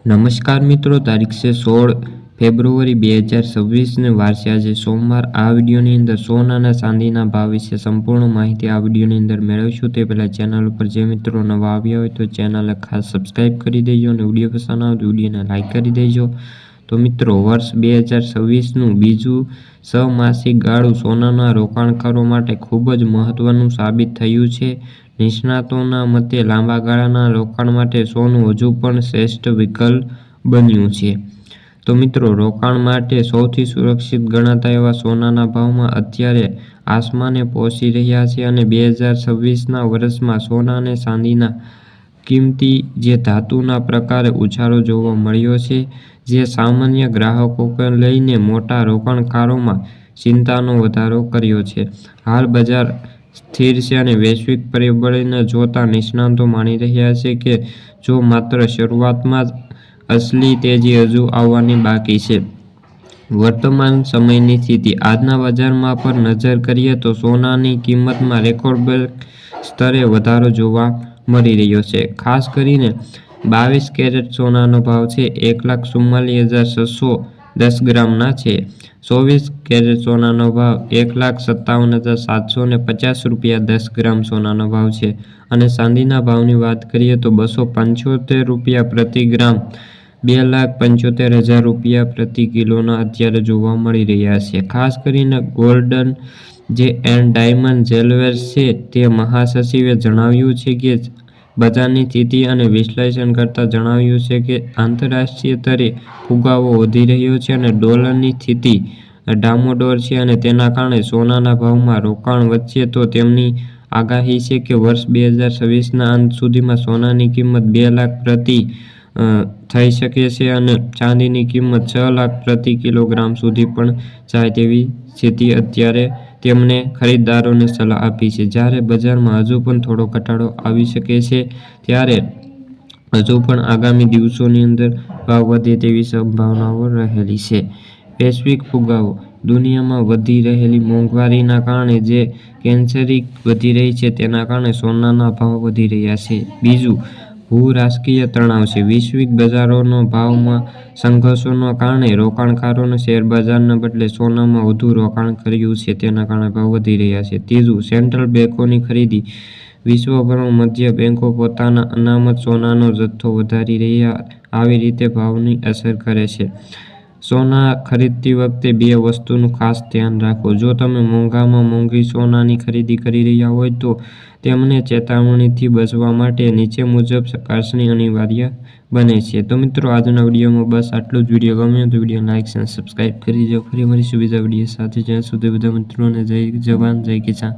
નમસ્કાર મિત્રો, તારીખ છે 16 ફેબ્રુઆરી 2026 વાર છે આજે સોમવાર। આ વિડીયોની અંદર સોનાના ચાંદીના ભાવ વિશે સંપૂર્ણ માહિતી આ વિડીયોની અંદર મેળવીશું। તે પહેલાં ચેનલ ઉપર જે મિત્રો નવા આવ્યા હોય તો ચેનલને ખાસ સબસ્ક્રાઈબ કરી દેજો અને વિડીયો પસંદ આવે તો વિડીયોને લાઇક કરી દેજો। તો મિત્રો, વર્ષ 2026નું બીજું છમાસિક ગાળું સોનાના રોકાણકારો માટે ખૂબ જ મહત્વનું સાબિત થયું છે। નિષ્ણાતોના મતે લાંબા ગાળાના રોકાણ માટે સોનું હજુ પણ શ્રેષ્ઠ વિકલ્પ બન્યું છે। તો મિત્રો, રોકાણ માટે સૌથી સુરક્ષિત ગણાતા એવા સોનાના ભાવમાં અત્યારે આસમાને પહોંચી રહ્યા છે અને 2026ના વર્ષમાં સોના અને ચાંદીના કિંમતી જે ધાતુના પ્રકારે ઉછાળો જોવા મળ્યો છે, જે સામાન્ય ગ્રાહકોને લઈને મોટા રોકાણકારોમાં ચિંતાનો વધારો કર્યો છે। હાલ બજાર સ્થિર છે અને વૈશ્વિક પરિબળોને જોતા નિષ્ણાતો માની રહ્યા છે કે જો માત્ર શરૂઆતમાં જ અસલી તેજી હજુ આવવાની બાકી છે। વર્તમાન સમયની સ્થિતિ આજના બજારમાં પર નજર કરીએ તો સોનાની કિંમતમાં રેકોર્ડ સ્તરે વધારો જોવા મળી રહ્યો છે। ખાસ કરીને 22 કેરેટ સોનાનો ભાવ છે 1,44,610 ગ્રામના છે। 24 કેરેટ સોનાનો ભાવ 1,57,750 રૂપિયા 10 ગ્રામ સોનાનો ભાવ છે અને ચાંદીના ભાવની વાત કરીએ તો 275 રૂપિયા પ્રતિ ગ્રામ 2,75,000 રૂપિયા પ્રતિ કિલોના અત્યારે જોવા મળી રહ્યા છે। ખાસ કરીને ગોલ્ડન જે એન્ડ ડાયમંડ જ્વેલર્સ છે તે મહાસચિવે જણાવ્યું છે કે બજારની સ્થિતિ અને વિશ્લેષણ કરતાં જણાવ્યું છે કે આંતરરાષ્ટ્રીય સ્તરે ફુગાવો વધી રહ્યો છે અને ડોલરની સ્થિતિ ડામાડોળ છે અને તેના કારણે સોનાના ભાવમાં રોકાણ વધશે। તો તેમની આગાહી છે કે વર્ષ 2026ના અંત સુધીમાં સોનાની કિંમત 2 લાખ પ્રતિ થઈ શકે છે અને ચાંદીની કિંમત 6 લાખ પ્રતિ કિલોગ્રામ સુધી પણ જાય તેવી સ્થિતિ અત્યારે તેમણે ખરીદદારોને સલાહ આપી છે। જ્યારે બજારમાં હજુ પણ થોડો ઘટાડો આવી શકે છે, ત્યારે હજુ પણ આગામી દિવસોની અંદર ભાવ વધે તેવી સંભાવનાઓ રહેલી છે। વૈશ્વિક ફુગાવો દુનિયામાં વધી રહેલી મોંઘવારીના કારણે જે કરન્સી વધી રહી છે તેના કારણે સોનાના ભાવ વધી રહ્યા છે। બીજું ભૂ-રાજકીય તણાવ છે। વૈશ્વિક બજારોના ભાવમાં સંઘર્ષોના કારણે રોકાણકારોને શેરબજારના બદલે સોનામાં વધુ રોકાણ કર્યું છે, તેના કારણે ભાવ વધી રહ્યા છે। ત્રીજું સેન્ટ્રલ બેન્કોની ખરીદી વિશ્વભરમાં મધ્ય બેન્કો પોતાના અનામત સોનાનો જથ્થો વધારી રહ્યા આવી રીતે ભાવની અસર કરે છે। સોના ખરીદતી વખતે બે વસ્તુનું ખાસ ધ્યાન રાખો। જો તમે મોંઘામાં મોંઘી સોનાની ખરીદી કરી રહ્યા હોય તો તેમને ચેતવણીથી બચવા માટે નીચે મુજબ ચકાસણી અનિવાર્ય બને છે। તો મિત્રો, આજના વિડીયોમાં બસ આટલું જ। વિડીયો ગમ્યો તો વિડીયો લાઇક અને સબસ્ક્રાઈબ કરી દો। ફરી મળીશું બીજા વિડીયો સાથે। જ્યાં સુધી બધા મિત્રોને જય જવાન જય કિસાન।